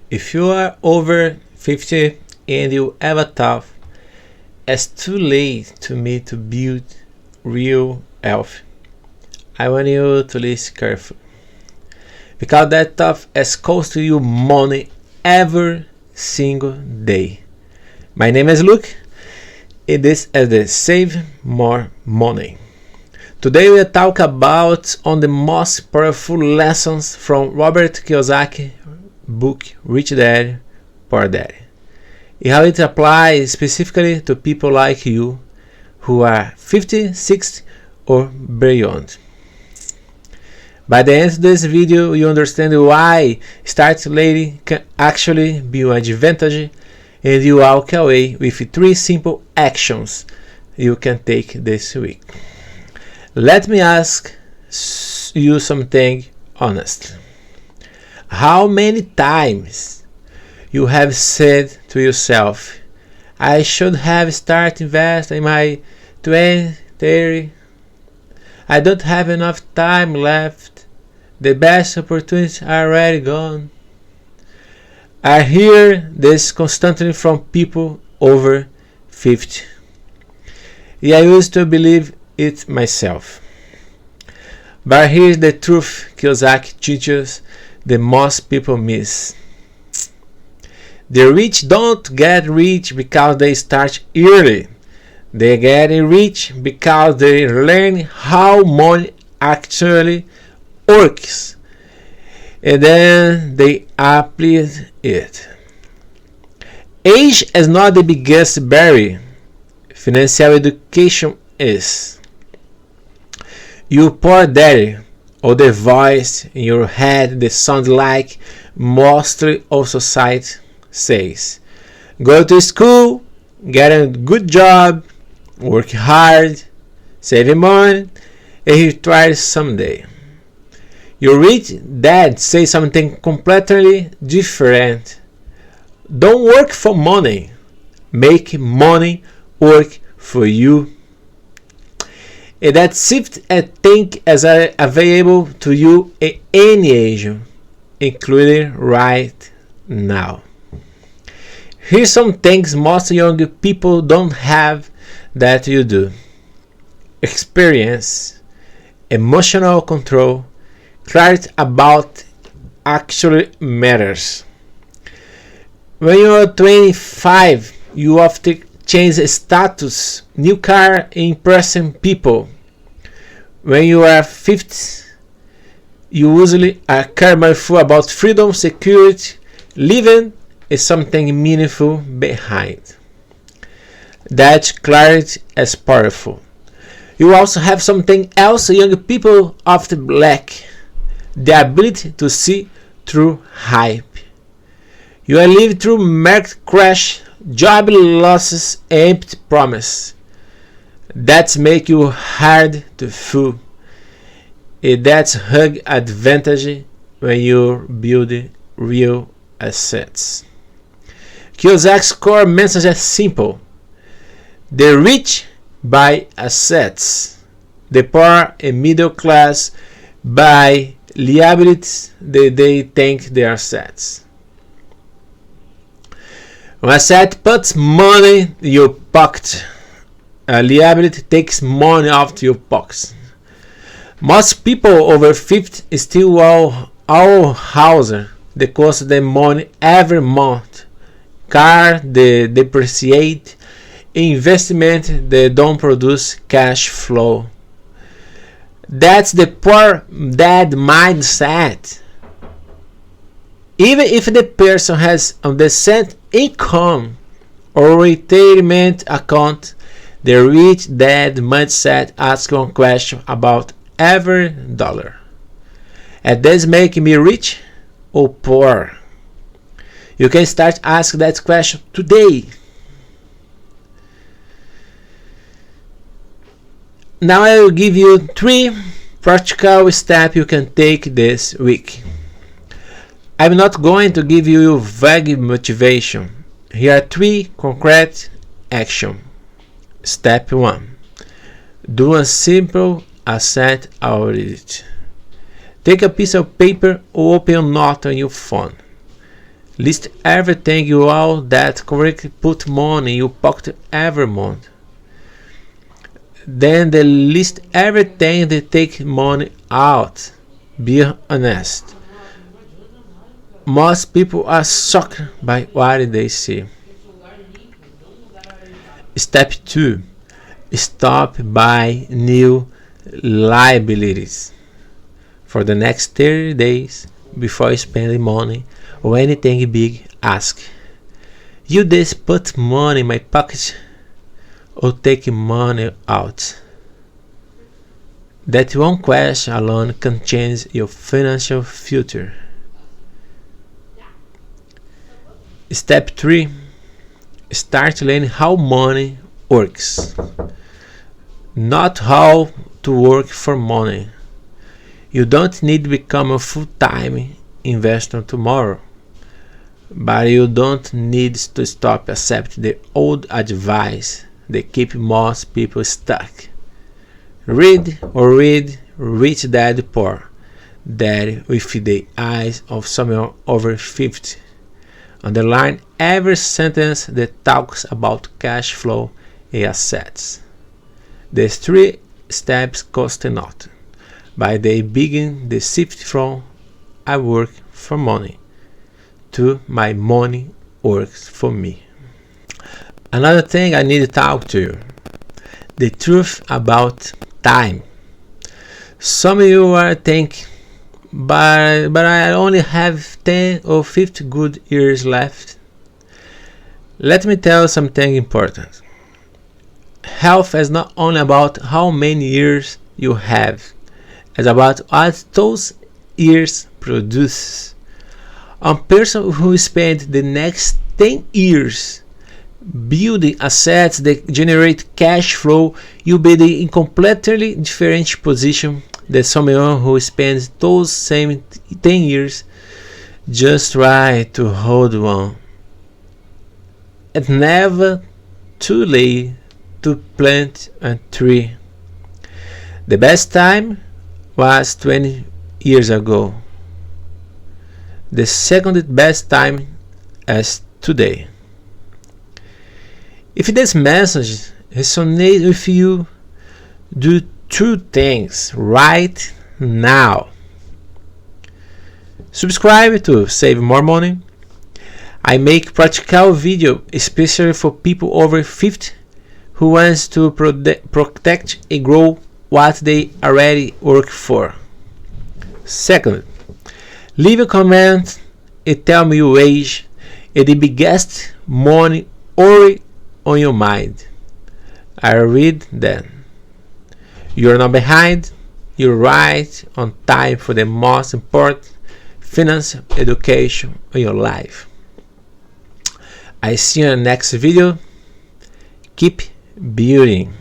If you are over 50 and you ever thought it's too late to me to build real wealth, I want you to listen carefully, because that thought is cost you money every single day. My name is Luke, and this is the Save More Money. Today we'll talk about on the most powerful lessons from Robert Kiyosaki book Rich Dad, Poor Dad, and how it applies specifically to people like you who are 50, 60 or beyond. By the end of this video, you understand why start late can actually be an advantage, and you walk away with 3 simple actions you can take this week. Let me ask you something honest. How many times you have said to yourself, I should have started investing in my 20, 30. I don't have enough time left. The best opportunities are already gone. I hear this constantly from people over 50. Yeah, I used to believe it myself. But here's the truth Kiyosaki teaches the most people miss. The rich don't get rich because they start early. They get rich because they learn how money actually works, and then they apply it. Age is not the biggest barrier. Financial education is. You poor daddy, or the voice in your head that sounds like mostly of society says, go to school, get a good job, work hard, save money, and you try someday. Your rich dad says something completely different. Don't work for money. Make money work for you. And that shift I think is available to you at any age, including right now. Here's some things most young people don't have that you do. Experience, emotional control, clarity about actually matters. When you are 25, you often change status, new car, impressing people. When you are 50, you usually are careful about freedom, security, living is something meaningful behind. That clarity is powerful. You also have something else young people often lack: the ability to see through hype. You are living through market crash, job losses, empty promise. That make you hard to fool. And that's hug advantage when you're building real assets. Kiyosaki's core message is simple. The rich buy assets. The poor and middle class buy liabilities that they think they are assets. An asset puts money in your pocket. A liability takes money out of your pockets. Most people over 50 still all houses that cost them money every month. Car they depreciate, investment that don't produce cash flow. That's the poor dad mindset. Even if the person has a decent income or retirement account, the rich dad mindset asks one question about every dollar. And does make me rich or poor? You can start asking that question today. Now I will give you 3 practical steps you can take this week. I'm not going to give you vague motivation. Here are 3 concrete actions. Step 1. Do a simple asset audit. Take a piece of paper or open a note on your phone. List everything you owe that correctly put money in your pocket every month. Then they list everything they take money out. Be honest. Most people are shocked by what they see. Step 2. Stop buying new liabilities. For the next 30 days, before spending money or anything big, ask, you just put money in my pocket or take money out? That one question alone can change your financial future. Step 3. Start learning how money works. Not how to work for money. You don't need to become a full-time investor tomorrow, but you don't need to stop accepting the old advice that keep most people stuck. Read Rich Dad Poor Dad with the eyes of someone over 50. Underline every sentence that talks about cash flow and assets. These 3 steps cost nothing, but they begin the shift from I work for money to my money works for me. Another thing I need to talk to you, the truth about time. Some of you are thinking, but I only have 10 or 50 good years left. Let me tell you something important. Health is not only about how many years you have, it's about what those years produce. A person who spends the next 10 years building assets that generate cash flow will be in completely different position than someone who spends those same 10 years just trying to hold on. It's never too late to plant a tree. The best time was 20 years ago. The second best time is today. If this message resonates with you, do 2 things right now. Subscribe to save more money. I make practical video especially for people over 50 who wants to protect and grow what they already work for. Second, leave a comment and tell me your age and the biggest money worry on your mind. I'll read them. You're not behind, you're right on time for the most important financial education in your life. I see you in the next video. Keep building.